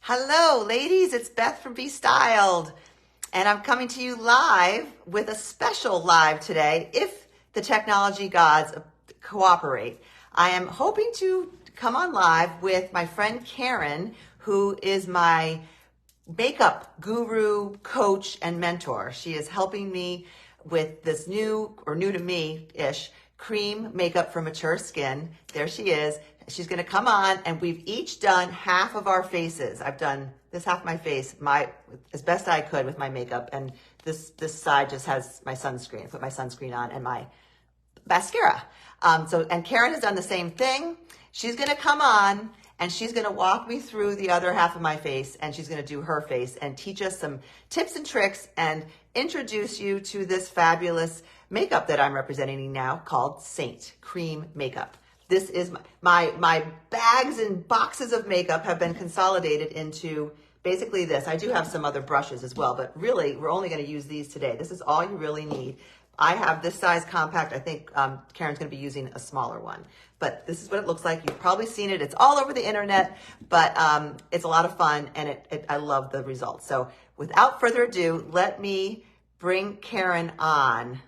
Hello, ladies. It's Beth from Be Styled, and I'm coming to you live with a special live today. If the technology gods cooperate, I am hoping to come on live with my friend Karen, who is my makeup guru, coach, and mentor. She is helping me with this new to me-ish cream makeup for mature skin. There she is. She's going to come on, and we've each done half of our faces. I've done this half of my face, as best I could with my makeup, and this side just has my sunscreen. I put my sunscreen on and my mascara. And Karen has done the same thing. She's going to come on and she's going to walk me through the other half of my face, and she's going to do her face and teach us some tips and tricks and introduce you to this fabulous makeup that I'm representing now called Seint Cream Makeup. This is my bags and boxes of makeup have been consolidated into basically this. I do have some other brushes as well, but really we're only going to use these today. This is all you really need. I have this size compact. I think Karen's going to be using a smaller one, but this is what it looks like. You've probably seen it. It's all over the internet, but it's a lot of fun, and I love the results. So without further ado, let me bring Karen on.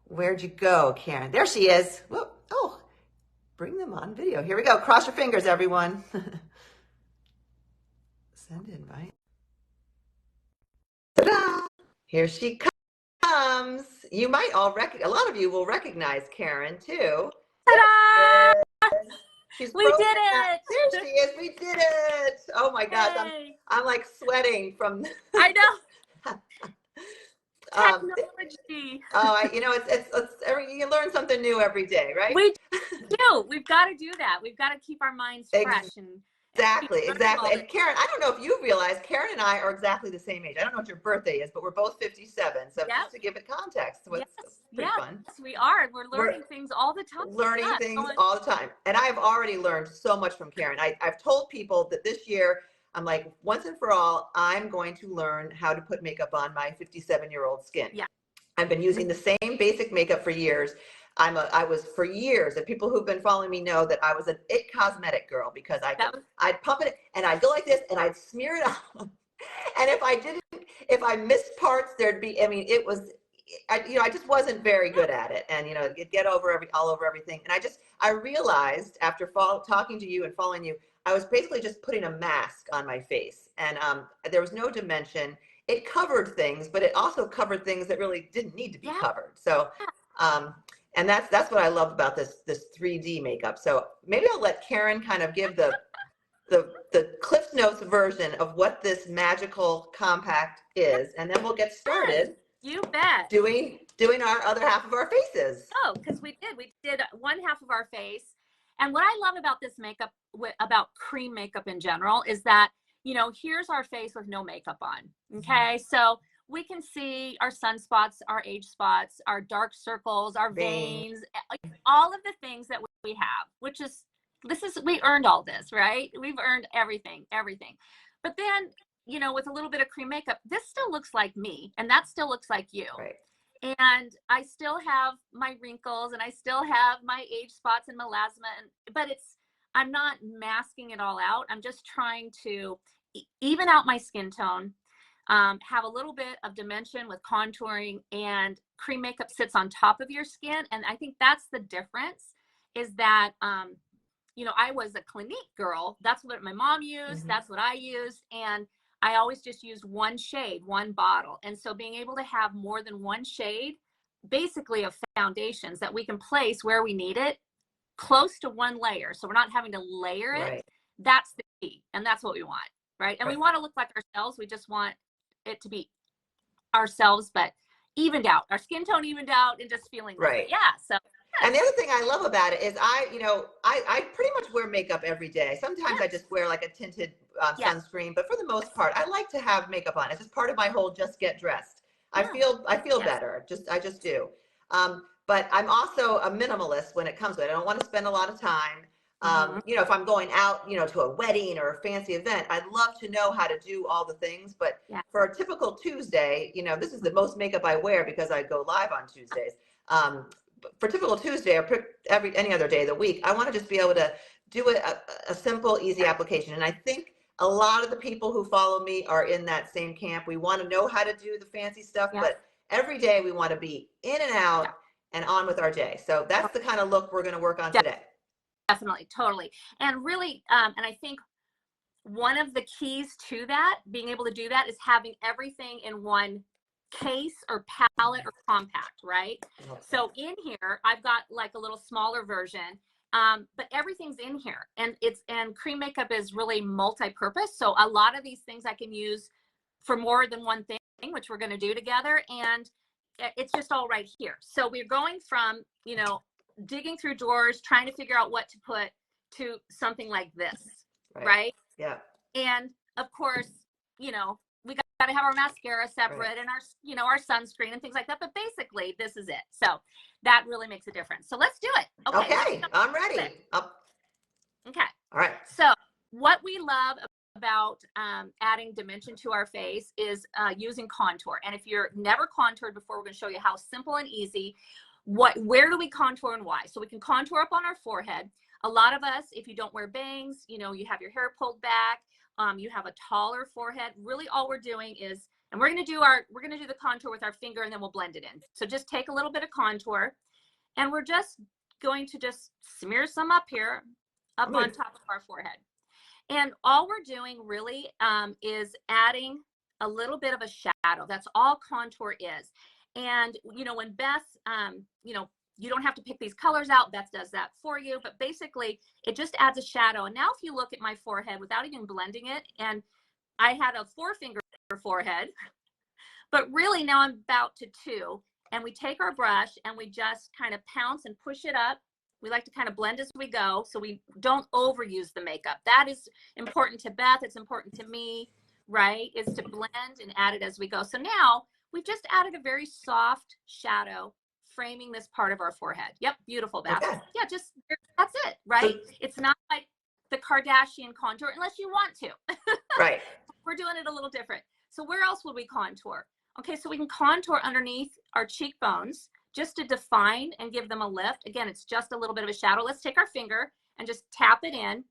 Where'd you go, Karen? There she is. Whoop. Oh, bring them on video. Here we go. Cross your fingers, everyone. Send invite. Ta-da! Here she comes. You might all a lot of you will recognize Karen too. Ta-da! She's we did it. There she is. We did it. Oh my gosh, I'm like sweating from. I know. Technology. You learn something new every day, right? We do. We've got to do that. We've got to keep our minds fresh and Exactly. And Karen, I don't know if you realize, Karen and I are exactly the same age. I don't know what your birthday is, but we're both 57. So just to give it context, it's pretty fun. Yes, we are. We're learning things all the time. Learning things all the time. And I've already learned so much from Karen. I've told people that this year, I'm like, once and for all, I'm going to learn how to put makeup on my 57-year-old skin. Yeah. I've been using the same basic makeup for years. I was for years, and people who've been following me know that I was an IT cosmetic girl, because I'd pump it and I'd go like this and I'd smear it on. And if I missed parts, I just wasn't very good at it. And, it'd get all over everything. And I realized after talking to you and following you, I was basically just putting a mask on my face, and there was no dimension. It covered things, but it also covered things that really didn't need to be covered. So, and that's what I love about this 3D makeup. So maybe I'll let Karen kind of give the Cliff Notes version of what this magical compact is, and then we'll get started. You bet. Doing our other half of our faces. Oh, because we did one half of our face. And what I love about this makeup, about cream makeup in general, is that, here's our face with no makeup on. Okay. So we can see our sunspots, our age spots, our dark circles, our veins, all of the things that we have, we earned all this, right? We've earned everything. But then, with a little bit of cream makeup, this still looks like me, and that still looks like you. Right. And I still have my wrinkles, and I still have my age spots and melasma, but I'm not masking it all out. I'm just trying to even out my skin tone, have a little bit of dimension with contouring, and cream makeup sits on top of your skin. And I think that's the difference, is that, I was a Clinique girl. That's what my mom used. Mm-hmm. That's what I used. And I always just used one shade, one bottle. And so being able to have more than one shade, basically, of foundations that we can place where we need it, close to one layer. So we're not having to layer it. Right. That's the key. And that's what we want. Right. And we want to look like ourselves. We just want it to be ourselves, but evened out, our skin tone evened out, and just feeling right. Yeah. So. And the other thing I love about it is I pretty much wear makeup every day. Sometimes I just wear like a tinted sunscreen, but for the most part, I like to have makeup on. It's just part of my whole just get dressed. I feel better. I just do. But I'm also a minimalist when it comes to it. I don't want to spend a lot of time. If I'm going out, to a wedding or a fancy event, I'd love to know how to do all the things. But for a typical Tuesday, this is the most makeup I wear because I go live on Tuesdays. For typical Tuesday or any other day of the week, I want to just be able to do a simple, easy application. And I think a lot of the people who follow me are in that same camp. We want to know how to do the fancy stuff, Yeah. but every day we want to be in and out Yeah. and on with our day. So that's the kind of look we're going to work on today. Definitely, totally. And really, and I think one of the keys to that, being able to do that, is having everything in one case or palette or compact, right? So in here, I've got like a little smaller version, but everything's in here, and cream makeup is really multi-purpose. So a lot of these things I can use for more than one thing, which we're going to do together, and it's just all right here. So we're going from, you know, digging through drawers, trying to figure out what to put, to something like this, right? Yeah. And of course, you know, we got to have our mascara separate and our, you know, our sunscreen and things like that. But basically, this is it. So that really makes a difference. So let's do it. Okay, I'm ready. Okay. All right. So what we love about adding dimension to our face is using contour. And if you're never contoured before, we're going to show you how simple and easy. Where do we contour and why? So we can contour up on our forehead. A lot of us, if you don't wear bangs, you know, you have your hair pulled back, you have a taller forehead. Really, all we're doing is, and we're going to do the contour with our finger, and then we'll blend it in. So just take a little bit of contour, and we're just going to just smear some up here, up on top of our forehead. And all we're doing really is adding a little bit of a shadow. That's all contour is. And, you know, when Beth, you know, you don't have to pick these colors out. Beth does that for you. But basically, it just adds a shadow. And now if you look at my forehead without even blending it, and I had a 4-finger forehead, but really now I'm about to 2. And we take our brush and we just kind of pounce and push it up. We like to kind of blend as we go, so we don't overuse the makeup. That is important to Beth. It's important to me, right? Is to blend and add it as we go. So now we've just added a very soft shadow framing this part of our forehead. Yep, beautiful, Beth. Okay. Yeah, just that's it, right? It's not like the Kardashian contour unless you want to. Right. We're doing it a little different. So where else would we contour? Okay, so we can contour underneath our cheekbones just to define and give them a lift. Again, it's just a little bit of a shadow. Let's take our finger and just tap it in.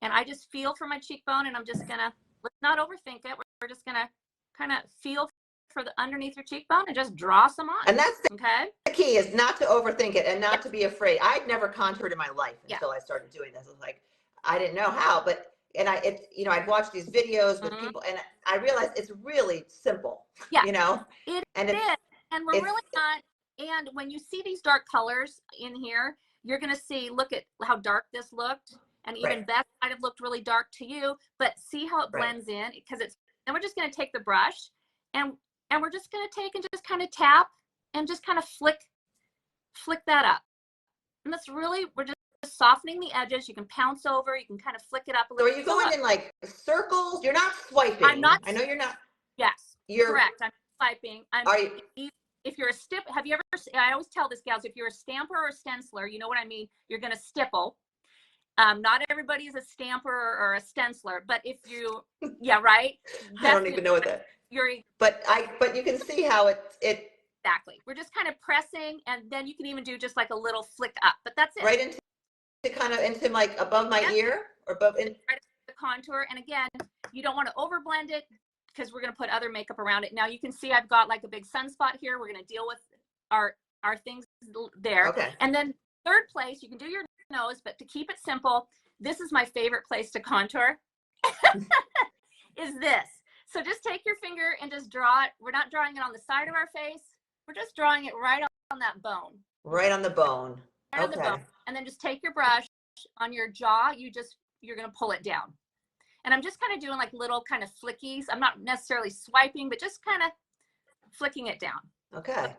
And I just feel for my cheekbone, and I'm just gonna, let's not overthink it. We're just gonna kind of feel for the underneath your cheekbone and just draw some on. And that's the key, is not to overthink it and not to be afraid. I'd never contoured in my life until I started doing this. I was like, I didn't know how, but, and you know, I'd watch these videos with people, and I realized it's really simple, you know? It is, and we're really not. And when you see these dark colors in here, you're going to see, look at how dark this looked. And even Beth might have looked really dark to you, but see how it blends in, because it's, and we're just going to take the brush and we're just going to take and just kind of tap and just kind of flick that up. And that's really, we're just softening the edges. You can pounce over, you can kind of flick it up a little. So are you going in like circles? You're not swiping. I'm not. I know you're not. Yes, you're correct. I'm swiping. Are you? If you're a have you ever, I always tell this, gals, if you're a stamper or a stenciler, you know what I mean? You're going to stipple. Not everybody is a stamper or a stenciler, but if you, right? I don't even know what that. But you can see how it. Exactly. We're just kind of pressing, and then you can even do just like a little flick up, but that's it. Right into like above my ear or above in right the contour. And again, you don't want to over blend it, because we're going to put other makeup around it. Now you can see I've got like a big sunspot here. We're going to deal with our things there. Okay. And then third place, you can do your nose, but to keep it simple, this is my favorite place to contour, is this. So just take your finger and just draw it. We're not drawing it on the side of our face. We're just drawing it right on that bone. Right on the bone. Right on the bone. And then just take your brush on your jaw. You're going to pull it down. And I'm just kind of doing like little kind of flickies. I'm not necessarily swiping, but just kind of flicking it down. Okay.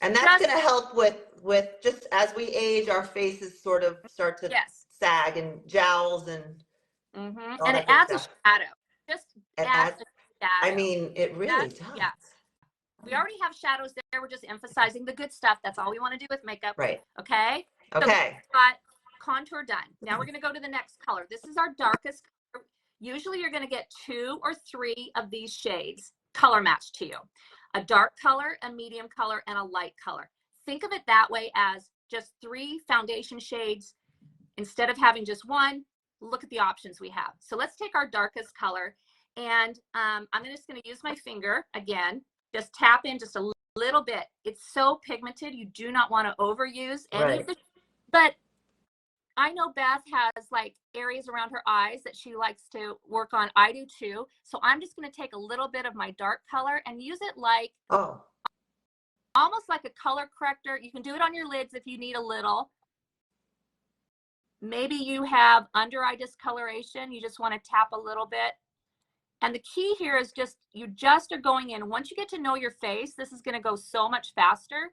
And that's going to help with just as we age, our faces sort of start to sag, and jowls and and it adds a shadow. Just adds a shadow. I mean, it really does. Yeah. We already have shadows there. We're just emphasizing the good stuff. That's all we want to do with makeup. Right. Okay. Okay. So we've got contour done. Now we're going to go to the next color. This is our darkest color. Usually you're going to get 2 or 3 of these shades color matched to you. A dark color, a medium color, and a light color. Think of it that way, as just 3 foundation shades. Instead of having just one, look at the options we have. So let's take our darkest color, and I'm just going to use my finger again, just tap in just a little bit. It's so pigmented, you do not want to overuse any of the, but I know Beth has like areas around her eyes that she likes to work on. I do too. So I'm just going to take a little bit of my dark color and use it like, almost like a color corrector. You can do it on your lids if you need a little. Maybe you have under eye discoloration. You just want to tap a little bit. And the key here is just, you just are going in. Once you get to know your face, this is going to go so much faster.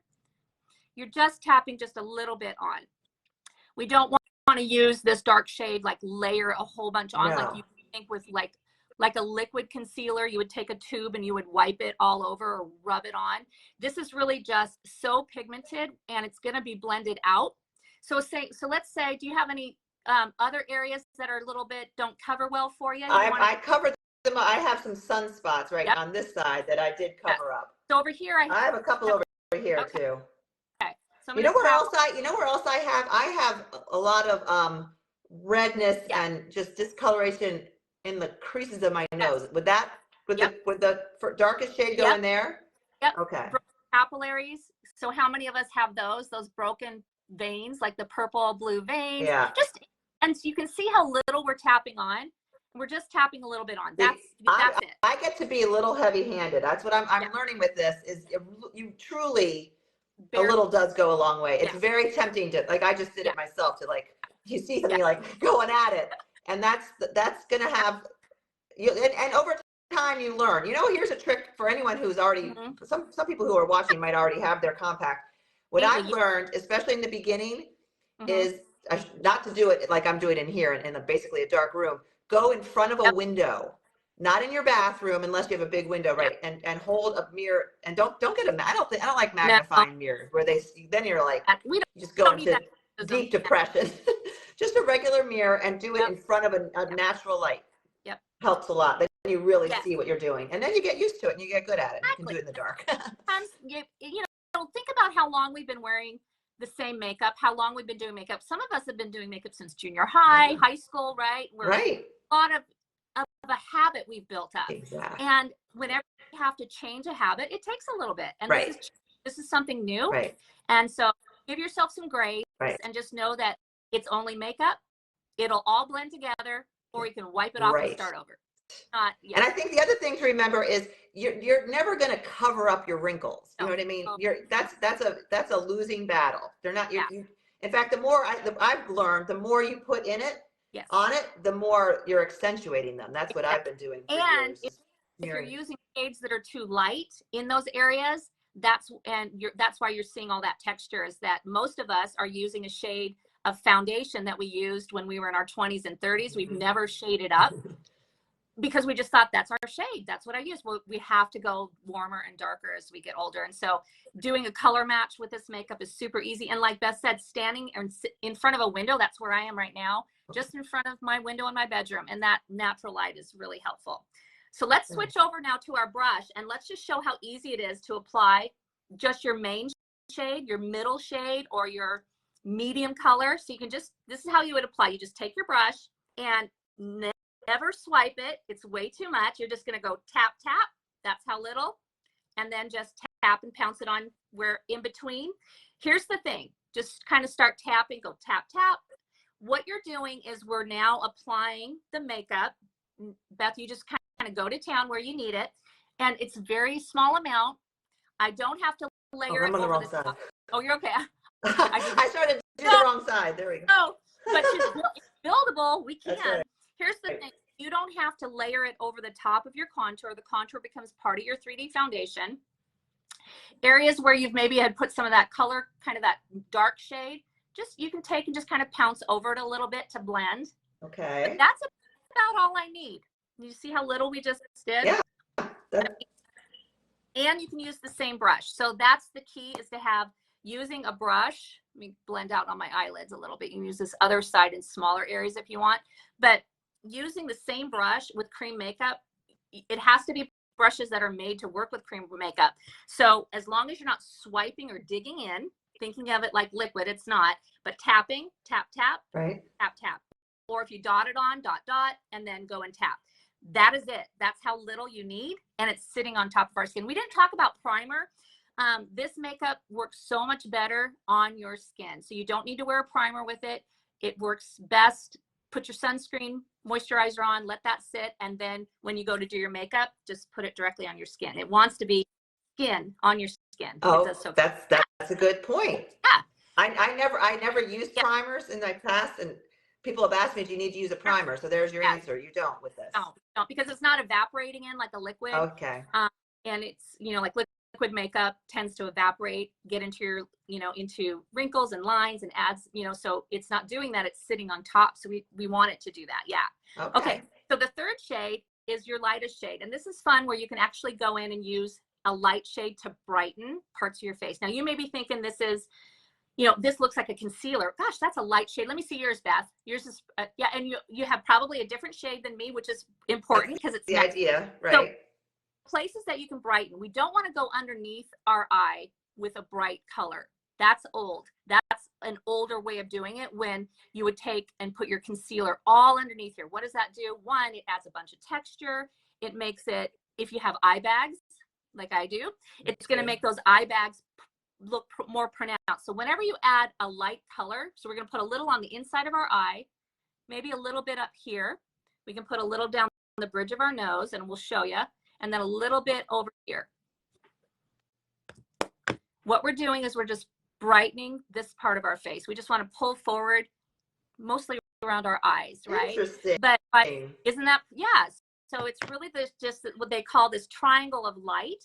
You're just tapping just a little bit on. We don't want to use this dark shade, like layer a whole bunch on, like you think with like a liquid concealer. You would take a tube and you would wipe it all over or rub it on. This is really just so pigmented, and it's going to be blended out. So let's say, do you have any other areas that are a little bit don't cover well for you? I covered them. I have some sunspots on this side that I did cover up. So over here, I have a couple over here too. Okay. So you know where else I have a lot of redness and just discoloration in the creases of my nose. Would the darkest shade go in there? Yep. Okay. Capillaries. So how many of us have those broken veins, like the purple blue veins? Yeah. And so you can see how little we're tapping on. We're just tapping a little bit on. That's it. I get to be a little heavy-handed. That's what I'm learning with this. Is you truly a little does go a long way. It's very tempting to, like, I just did it myself, to like, you see something like going at it, and that's gonna have you. And over time you learn. Here's a trick for anyone who's already some people who are watching might already have their compact. What I've learned, especially in the beginning, is not to do it like I'm doing in here in basically a dark room. Go in front of a window, not in your bathroom unless you have a big window, and hold a mirror, and don't get I don't like magnifying mirrors where then you're like, you just go into deep depression. Just a regular mirror, and do it in front of a natural light. Helps a lot. Then you really see what you're doing, and then you get used to it and you get good at it. You can do it in the dark. Sometimes think about how long we've been wearing the same makeup, how long we've been doing makeup. Some of us have been doing makeup since junior high, high school, right? A lot of a habit we've built up. Exactly. And whenever you have to change a habit, it takes a little bit. And this is something new. Right. And so give yourself some grace and just know that it's only makeup. It'll all blend together, or you can wipe it off and start over. And I think the other thing to remember is you're never going to cover up your wrinkles. You know what I mean? That's a losing battle. They're not. In fact, the more I've learned, the more you put in it on it, the more you're accentuating them. That's what I've been doing for years. If you're using shades that are too light in those areas, that's why you're seeing all that texture. Is that most of us are using a shade of foundation that we used when we were in our 20s and 30s. We've never shaded up. Because we just thought that's our shade. That's what I use. Well, we have to go warmer and darker as we get older. And so doing a color match with this makeup is super easy. And like Beth said, standing in front of a window, that's where I am right now, just in front of my window in my bedroom. And that natural light is really helpful. So let's switch over now to our brush, and let's just show how easy it is to apply just your main shade, your middle shade, or your medium color. So you can this is how you would apply. You just take your brush and never swipe it. It's way too much. You're just going to go tap, tap. That's how little. And then just tap and pounce it on where in between. Here's the thing. Just kind of start tapping. Go tap, tap. What you're doing is we're now applying the makeup. Beth, you just kind of go to town where you need it. And it's a very small amount. I don't have to layer it I'm on the over wrong side. Oh, you're okay. I started to do the wrong side. There we go. No, but it's buildable. We can. Right. Here's the thing. You don't have to layer it over the top of your contour. The contour becomes part of your 3D foundation. Areas where you've maybe had put some of that color, kind of that dark shade, you can take and just kind of pounce over it a little bit to blend. Okay. But that's about all I need. You see how little we just did? Yeah. And you can use the same brush. So that's the key, is to have using a brush. Let me blend out on my eyelids a little bit. You can use this other side in smaller areas if you want. But using the same brush with cream makeup, it has to be brushes that are made to work with cream makeup. So as long as you're not swiping or digging in, thinking of it like liquid, it's not, but tapping, tap, tap, right, tap, tap. or if you dot it on, dot, dot, and then go and tap. That is it. That's how little you need. And it's sitting on top of our skin. We didn't talk about primer. This makeup works so much better on your skin. So you don't need to wear a primer with it. It works best. Put your sunscreen, moisturizer on, let that sit. And then when you go to do your makeup, just put it directly on your skin. It wants to be skin on your skin. Oh, that's a good point. Yeah. I never used primers in my past, and people have asked me, do you need to use a primer? So there's your answer. You don't with this. No, because it's not evaporating in like a liquid. Okay. And it's, like liquid makeup tends to evaporate, get into your, into wrinkles and lines and adds, so it's not doing that. It's sitting on top. So we want it to do that. Yeah. Okay. So the third shade is your lightest shade. And this is fun where you can actually go in and use a light shade to brighten parts of your face. Now you may be thinking this is, this looks like a concealer. Gosh, that's a light shade. Let me see yours, Beth. Yours is, and you have probably a different shade than me, which is important because it's the idea, right? So places that you can brighten. We don't want to go underneath our eye with a bright color. That's old. That's an older way of doing it, when you would take and put your concealer all underneath here. What does that do? One, it adds a bunch of texture. It makes it, if you have eye bags like I do, it's going to make those eye bags look more pronounced. So whenever you add a light color, so we're going to put a little on the inside of our eye, maybe a little bit up here. We can put a little down the bridge of our nose, and we'll show you, and then a little bit over here. What we're doing is we're just brightening this part of our face. We just want to pull forward, mostly around our eyes, right? Interesting. But isn't that, yes. So it's really just what they call this triangle of light.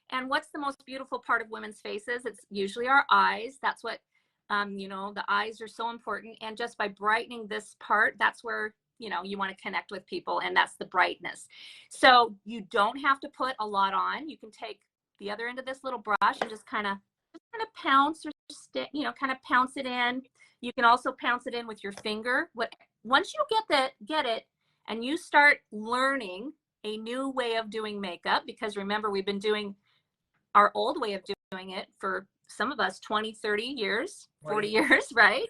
And what's the most beautiful part of women's faces? It's usually our eyes. That's what, the eyes are so important. And just by brightening this part, that's where, you want to connect with people, and that's the brightness. So you don't have to put a lot on. You can take the other end of this little brush and just kind of pounce or kind of pounce it in. You can also pounce it in with your finger. Once you get it, and you start learning a new way of doing makeup, because remember, we've been doing our old way of doing it for some of us 20, 30 years, 40 years, right?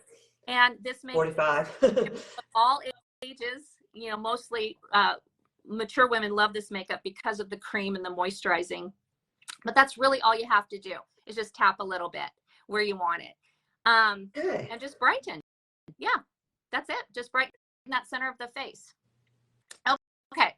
And this makes 45. all ages, mostly mature women love this makeup because of the cream and the moisturizing. But that's really all you have to do, is just tap a little bit where you want it. And just brighten. Yeah, that's it. Just brighten that center of the face.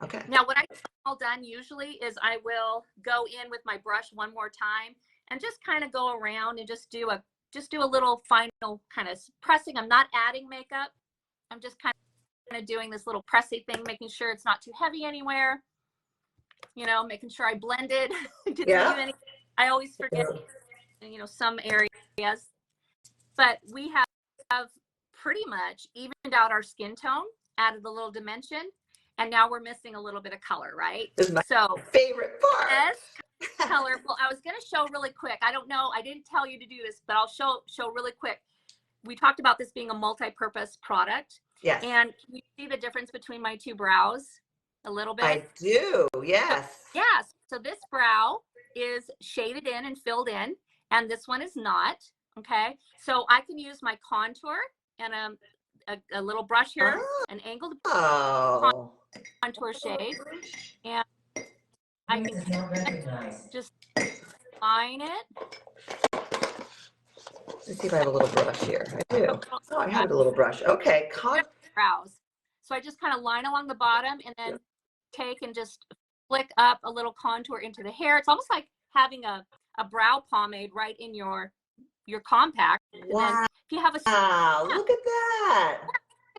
Okay. Now what I've all done usually is I will go in with my brush one more time and just kind of go around and just do a little final kind of pressing. I'm not adding makeup. I'm just kind of doing this little pressy thing, making sure it's not too heavy anywhere. Making sure I blended. I always forget, some areas. But we have pretty much evened out our skin tone, added a little dimension. And now we're missing a little bit of color, right? This is my favorite part. This color. Well, I was going to show really quick. I don't know. I didn't tell you to do this, but I'll show really quick. We talked about this being a multi-purpose product. Yes. And can you see the difference between my two brows a little bit? I do. Yes. Yes. So this brow is shaded in and filled in, and this one is not. Okay. So I can use my contour and a little brush here, an angled contour shade, and I can just line it. Let's see if I have a little brush here. I do. Oh, I have a little brush. Okay. Brows. So I just kind of line along the bottom, and then take and just flick up a little contour into the hair. It's almost like having a brow pomade right in your compact. Wow. If you have a look at that.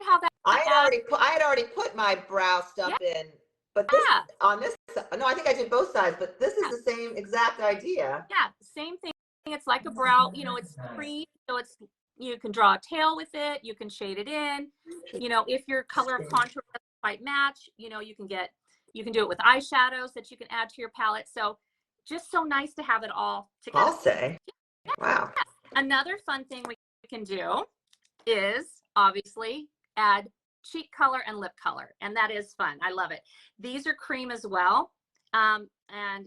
How that I had already put my brow stuff in, but this on this. No, I think I did both sides, but this is the same exact idea. Yeah, same thing. It's like a brow. It's cream, so you can draw a tail with it. You can shade it in. If your color of contour doesn't quite match, you can do it with eyeshadows that you can add to your palette. So just so nice to have it all together. I'll say. Wow. Another fun thing we can do is obviously add cheek color and lip color, and that is fun. I love it. These are cream as well, and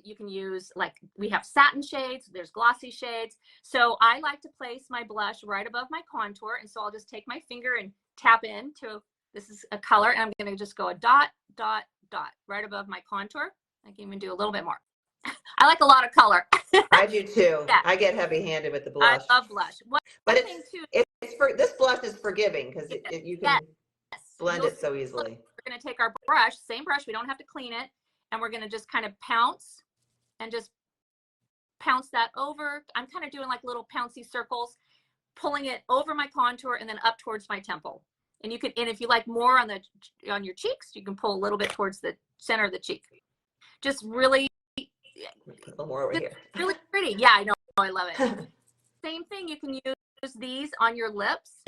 you can use, like, we have satin shades, there's glossy shades. So I like to place my blush right above my contour, and so I'll just take my finger and tap into This is a color, and I'm going to just go a dot, dot, dot right above my contour. I can even do a little bit more. I like a lot of color. I do too. Yeah. I get heavy-handed with the blush. I love blush. One but thing too, it's for this blush is forgiving because you can blend it so easily. We're going to take our brush, same brush, we don't have to clean it, and we're going to just kind of pounce and just pounce that over. I'm kind of doing like little pouncy circles, pulling it over my contour and then up towards my temple. And you can, and if you like more on your cheeks, you can pull a little bit towards the center of the cheek. Just really, put a little more over here. Really pretty. Yeah, I know. I love it. Same thing. You can use these on your lips.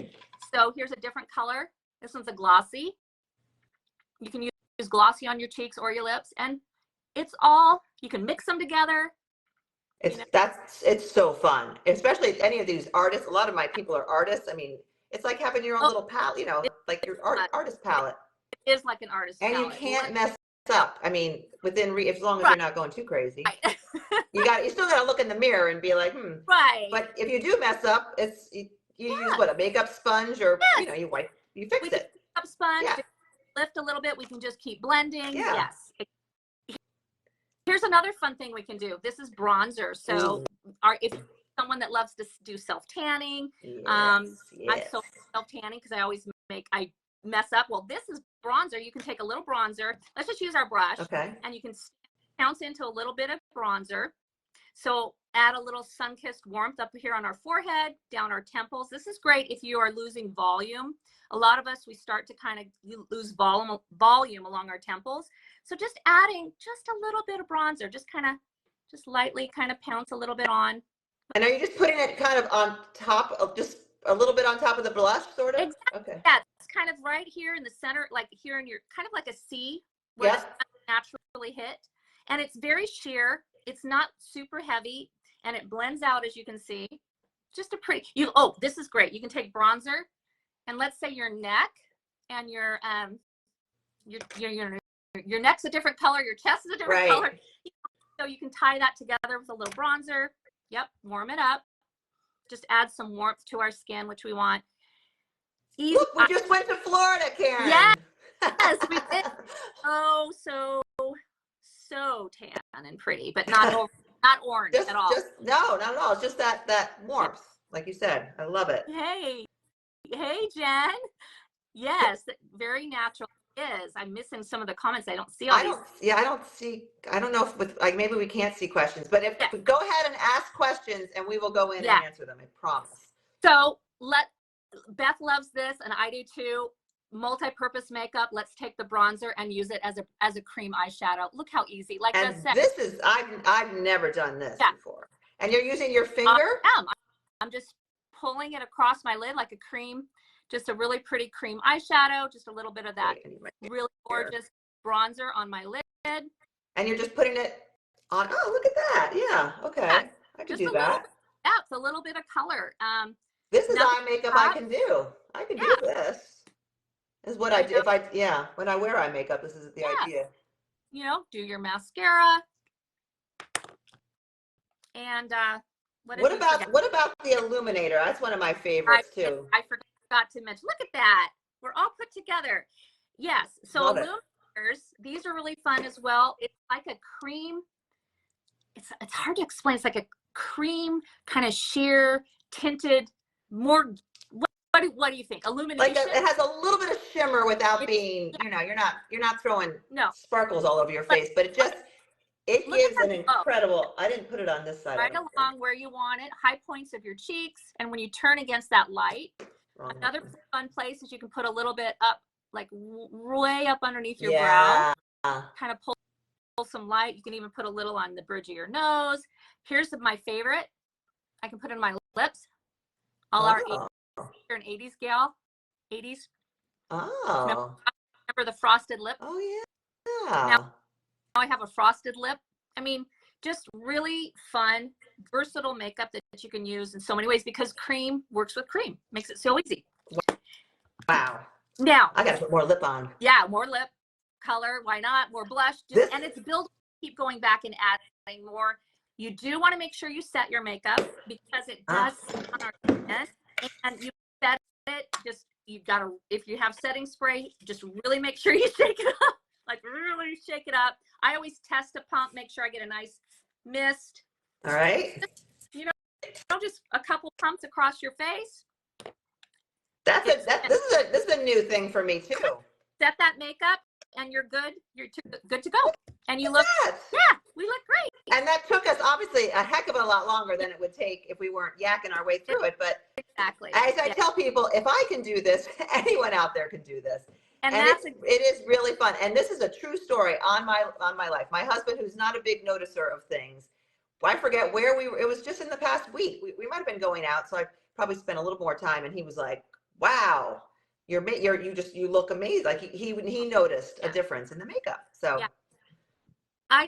So here's a different color. This one's a glossy. You can use glossy on your cheeks or your lips, and it's all, you can mix them together. It's so fun, especially any of these artists. A lot of my people are artists. I mean, it's like having your own little palette, you know, like your artist palette. It is like an artist palette. And you can't mess up. I mean, as long as you're not going too crazy. Right. you still got to look in the mirror and be like, Right. But if you do mess up, you use what, a makeup sponge, or you know, you fix it. Makeup sponge, lift a little bit. We can just keep blending. Yeah. Yes. Here's another fun thing we can do. This is bronzer. So if someone that loves to do self-tanning, I'm so self-tanning because I mess up. Well, this is bronzer. You can take a little bronzer. Let's just use our brush. Okay. And you can pounce into a little bit of bronzer. So add a little sun-kissed warmth up here on our forehead, down our temples. This is great if you are losing volume. A lot of us, we start to kind of lose volume along our temples. So just adding just a little bit of bronzer, just lightly kind of pounce a little bit on. And are you just putting it kind of on top of, just a little bit on top of the blush, sort of? Exactly. Okay. Yeah, it's kind of right here in the center, like here in your, kind of like a C where it's naturally hit. And it's very sheer. It's not super heavy, and it blends out, as you can see. Just a pretty, this is great. You can take bronzer, and let's say your neck and your neck's a different color, your chest is a different color. So you can tie that together with a little bronzer. Yep, warm it up. Just add some warmth to our skin, which we want. Easy. Look, we just went to Florida, Karen. Yes, we did. Oh, so tan and pretty, but not orange at all. No, not at all. It's just that warmth, like you said. I love it. Hey, Jen. Yes, very natural. I'm missing some of the comments. I don't see all these. I don't see. I don't know if maybe we can't see questions, but go ahead and ask questions, and we will go in and answer them. I promise. So Beth loves this, and I do too. Multi-purpose makeup. Let's take the bronzer and use it as a cream eyeshadow. Look how easy. Like and Beth said, this is I've never done this before. And you're using your finger? I'm just pulling it across my lid like a cream. Just a really pretty cream eyeshadow. Just a little bit of that really gorgeous bronzer on my lid. And you're just putting it on. Oh, look at that. Yeah. Okay. Yeah, I can do that. It's a little bit of color. This is eye makeup I can do. I can do this. This is what I do. When I wear eye makeup, this is the idea. You know, do your mascara. And what about the illuminator? That's one of my favorites too. I forgot to mention. Look at that. We're all put together. Yes. So illuminators, these are really fun as well. It's like a cream. It's hard to explain. It's like a cream, kind of sheer, tinted, more. What do you think? Illumination. Like it has a little bit of shimmer without being, you're not throwing sparkles all over your face, but it gives an incredible. I didn't put it on this side. Right along where you want it, high points of your cheeks, and when you turn against that light, another fun place is you can put a little bit up, like way up underneath your brow, kind of pull some light. You can even put a little on the bridge of your nose. Here's my favorite. I can put it in my lips. You're an 80s gal. 80s. Oh. Remember the frosted lip? Oh, yeah. Now I have a frosted lip. I mean, just really fun, versatile makeup that you can use in so many ways because cream works with cream. Makes it so easy. Wow. Now. I got to put more lip on. Yeah, more lip color. Why not? More blush. And it's built. Keep going back and adding more. You do want to make sure you set your makeup because it does on our skin. And you set it, just you've got to, if you have setting spray, just really make sure you shake it up. Like really shake it up. I always test a pump, make sure I get a nice mist. All right. You know, just a couple pumps across your face. This is a new thing for me too. Set that makeup and you're good. You're good to go. And you look, we look great. And that took us obviously a heck of a lot longer than it would take if we weren't yakking our way through it. But exactly. As I tell people, if I can do this, anyone out there can do this. And it is really fun. And this is a true story on my life. My husband, who's not a big noticer of things, I forget where we were. It was just in the past week. We might have been going out, so I probably spent a little more time. And he was like, "Wow, you look amazing." Like he noticed a difference in the makeup. So I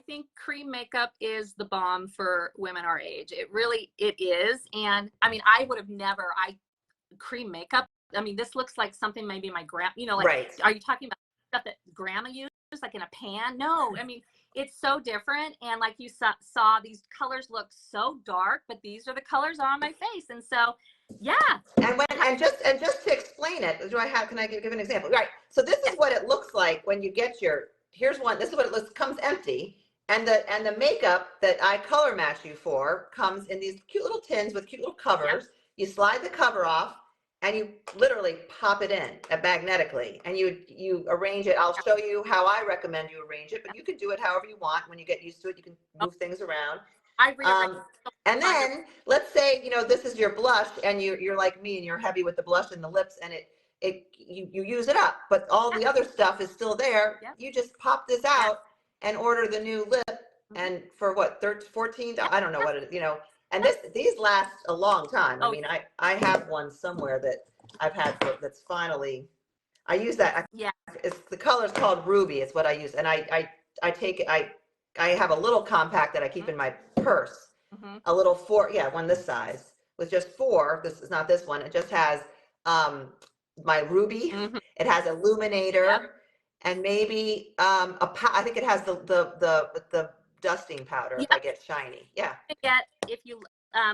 think cream makeup is the bomb for women our age. It is. And I mean, I would have never cream makeup. I mean, this looks like something maybe my grandma, right. Are you talking about stuff that grandma used, like in a pan? No, I mean, it's so different. And like you saw, these colors look so dark, but these are the colors on my face. And so, yeah. And just to explain it, can I give an example? Right. So this is what it looks like when you get here's one. This is what it looks, comes empty. And the makeup that I color match you for comes in these cute little tins with cute little covers. You slide the cover off and you literally pop it in magnetically, and you arrange it. I'll show you how I recommend you arrange it, but you can do it however you want. When you get used to it, you can move things around. And then let's say, this is your blush and you're like me and you're heavy with the blush and the lips, and you use it up, but all the other stuff is still there. You just pop this out and order the new lip, and for what, $14? I don't know what it is, and these last a long time. I mean, I have one somewhere that I've had that's finally, I use that. It's the color's called Ruby. It's what I use. And I take it, I have a little compact that I keep in my purse, a little one this size with just 4. This is not this one. It just has, my Ruby. It has illuminator and maybe, I think it has the dusting powder if I get shiny. If you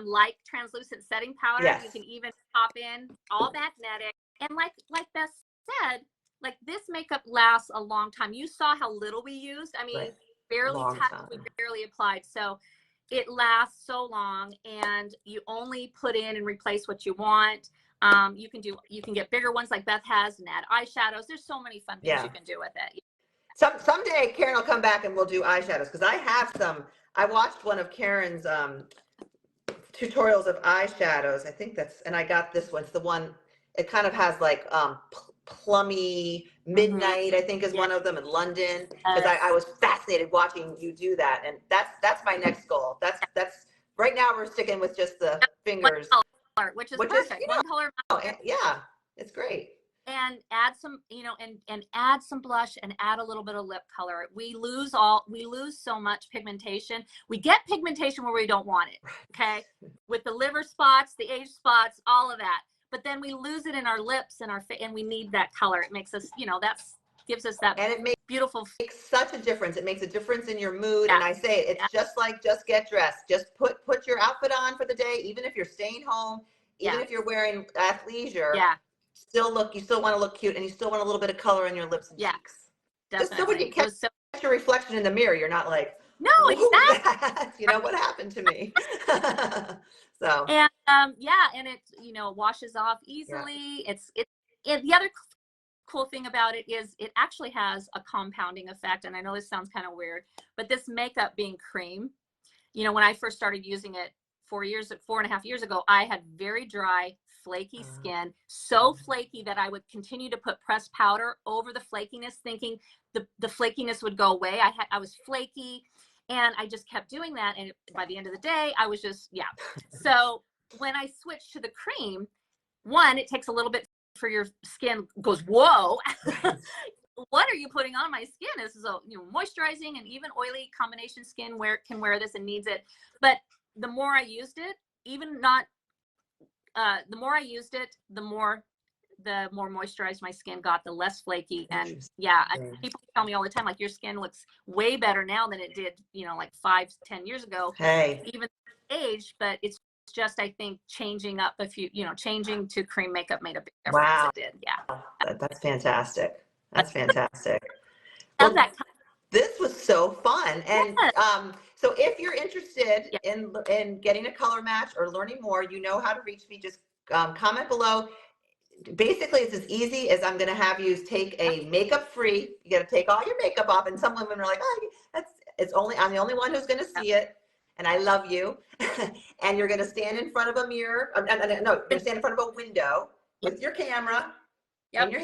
like translucent setting powder, you can even pop in all magnetic. And like Beth said, like this makeup lasts a long time. You saw how little we used. I mean, barely touched, we barely applied. So it lasts so long, and you only put in and replace what you want. You can get bigger ones like Beth has and add eyeshadows. There's so many fun things you can do with it. Someday Karen will come back and we'll do eyeshadows, because I have some. I watched one of Karen's tutorials of eyeshadows. I think and I got this one. It's the one, it kind of has like plummy midnight, I think is one of them, in London, because I was fascinated watching you do that. And that's my next goal. That's right now we're sticking with just the fingers, which is perfect. One color. It's great. And add some, and add some blush and add a little bit of lip color. We lose so much pigmentation. We get pigmentation where we don't want it. Okay. With the liver spots, the age spots, all of that. But then we lose it in our lips and and we need that color. It makes us, gives us that, and it makes beautiful. Makes such a difference. It makes a difference in your mood. And I say it's just like, just get dressed. Just put your outfit on for the day, even if you're staying home, even if you're wearing athleisure. You still want to look cute, and you still want a little bit of color in your lips and cheeks. Definitely. Just so when you catch your reflection in the mirror, you're not like, no, exactly. What happened to me? So and and it washes off easily. The other cool thing about it is it actually has a compounding effect. And I know this sounds kind of weird, but this makeup being cream, when I first started using it 4.5 years ago, I had very dry, flaky skin, so flaky that I would continue to put pressed powder over the flakiness, thinking the flakiness would go away. I was flaky, and I just kept doing that. And by the end of the day, I was just, So when I switched to the cream, one, it takes a little bit for your skin goes, whoa, what are you putting on my skin? This is moisturizing, and even oily combination skin can wear this and needs it. But the more I used it, the more I used it, the more moisturized my skin got, the less flaky. And people tell me all the time, like, your skin looks way better now than it did, like 5-10 years ago. Hey, even age, but it's just, I think, changing up a few, changing to cream makeup made a big difference. Wow. It did. Yeah. That's fantastic. That's fantastic. Love Well, that. this was so fun. And Yes. so if you're interested Yeah. in getting a color match or learning more, you know how to reach me. Just comment below. Basically, it's as easy as I'm going to have you take a makeup free. You got to take all your makeup off. And some women are like, oh, I'm the only one who's going to see it. And I love you. And you're going to stand in front of a mirror. No, you're going to stand in front of a window with your camera in your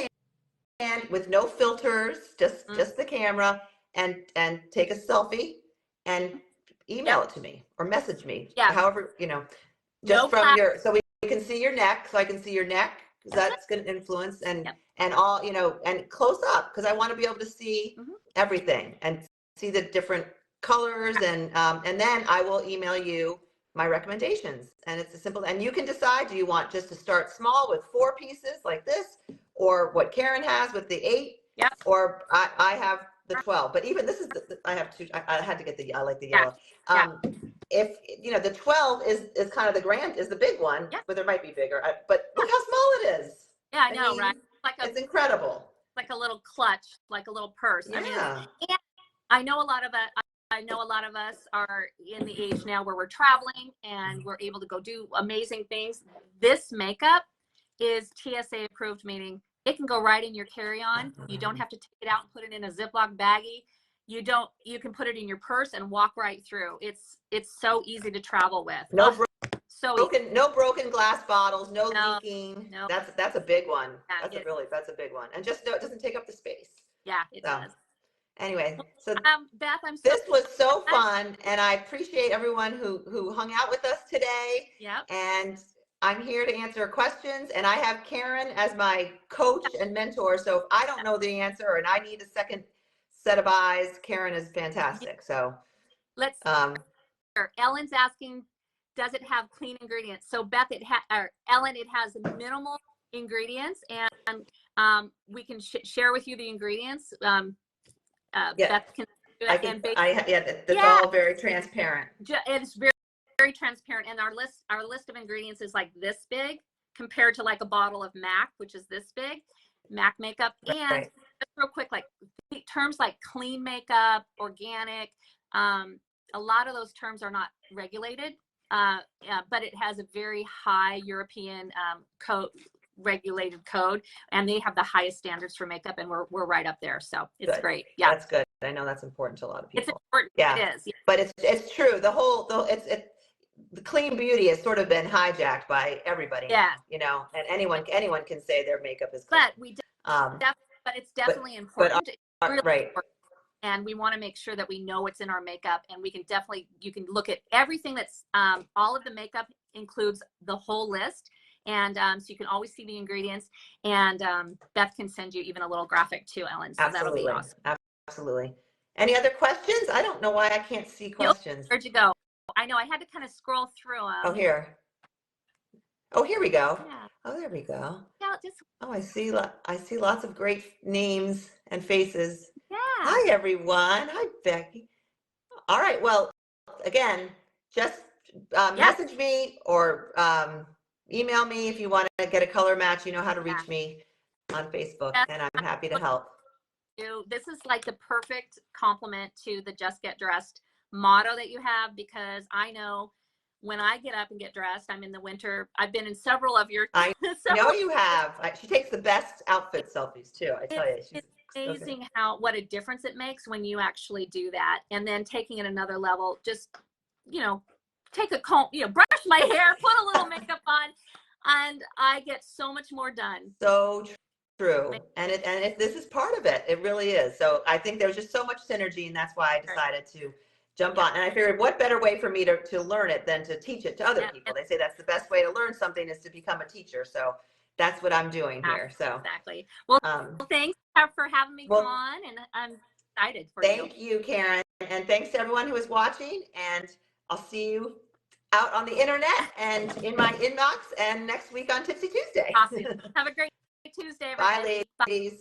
hand with no filters, just the camera, and take a selfie and email it to me or message me. Yeah. However, just from your, so we can see your neck, so I can see your neck, because that's going to influence, and all, and close up, because I want to be able to see everything and see the different colors, and then I will email you my recommendations. And it's a simple, and you can decide, do you want just to start small with 4 pieces like this, or what Karen has with the 8, or I have the 12, but even this is I have 2. I had to get I like the yellow. If the 12 is kind of the big one, but there might be bigger, but look how small it is. Yeah, I know, right? It's incredible. Like a little clutch, like a little purse. Yeah. I mean, and I know a lot of us are in the age now where we're traveling and we're able to go do amazing things. This makeup is TSA approved, meaning it can go right in your carry-on. You don't have to take it out and put it in a Ziploc baggie. You can put it in your purse and walk right through. It's so easy to travel with. No broken glass bottles, no leaking. No. That's a big one. Yeah, that's a big one. And just it doesn't take up the space. Yeah, it does. Anyway, so Beth, this was so fun, and I appreciate everyone who hung out with us today. Yeah. And I'm here to answer questions, and I have Karen as my coach and mentor. So if I don't know the answer and I need a second set of eyes, Karen is fantastic. So let's. Ellen's asking, does it have clean ingredients? So Beth, Ellen, it has minimal ingredients, and we can share with you the ingredients. Beth can do it. That's all very transparent. It's very, very transparent. And our list of ingredients is like this big compared to like a bottle of MAC, which is this big, MAC makeup. And just real quick, like terms like clean makeup, organic, a lot of those terms are not regulated, but it has a very high European regulated code, and they have the highest standards for makeup, and we're right up there. So it's great. Yeah, that's good. I know that's important to a lot of people. It's important. Yeah, it is. Yeah. But it's true. The clean beauty has sort of been hijacked by everybody. Yeah. And anyone can say their makeup is clean. But it's definitely important. Really right. important. And we want to make sure that we know what's in our makeup, and you can look at everything that's all of the makeup includes the whole list. And so you can always see the ingredients, and Beth can send you even a little graphic too, Ellen. So that'll be awesome. Absolutely. Any other questions? I don't know why I can't see questions. Where'd you go? I know I had to kind of scroll through them. Oh, here. Oh, here we go. Yeah. Oh, there we go. Yeah, I see lots of great names and faces. Yeah. Hi, everyone. Hi, Becky. All right. Well, again, just message me or email me if you want to get a color match. You know how to reach me on Facebook, and I'm happy to help. This is like the perfect complement to the Just Get Dressed motto that you have, because I know when I get up and get dressed, I'm in the winter. I've been in several of your. I know you have. She takes the best outfit selfies too. I tell you, it's amazing what a difference it makes when you actually do that, and then taking it another level. Just take a comb, brush my hair, put a little makeup on, and I get so much more done. So true. And this is part of it. It really is. So I think there's just so much synergy, and that's why I decided to jump on. And I figured, what better way for me to learn it than to teach it to other people? They say that's the best way to learn something is to become a teacher. So that's what I'm doing here. So exactly. Well, thanks for having me on, and I'm excited for you. Thank you, Karen. And thanks to everyone who is watching, and I'll see you out on the internet and in my inbox and next week on Tipsy Tuesday. Awesome. Have a great Tuesday, everybody. Bye, ladies. Bye.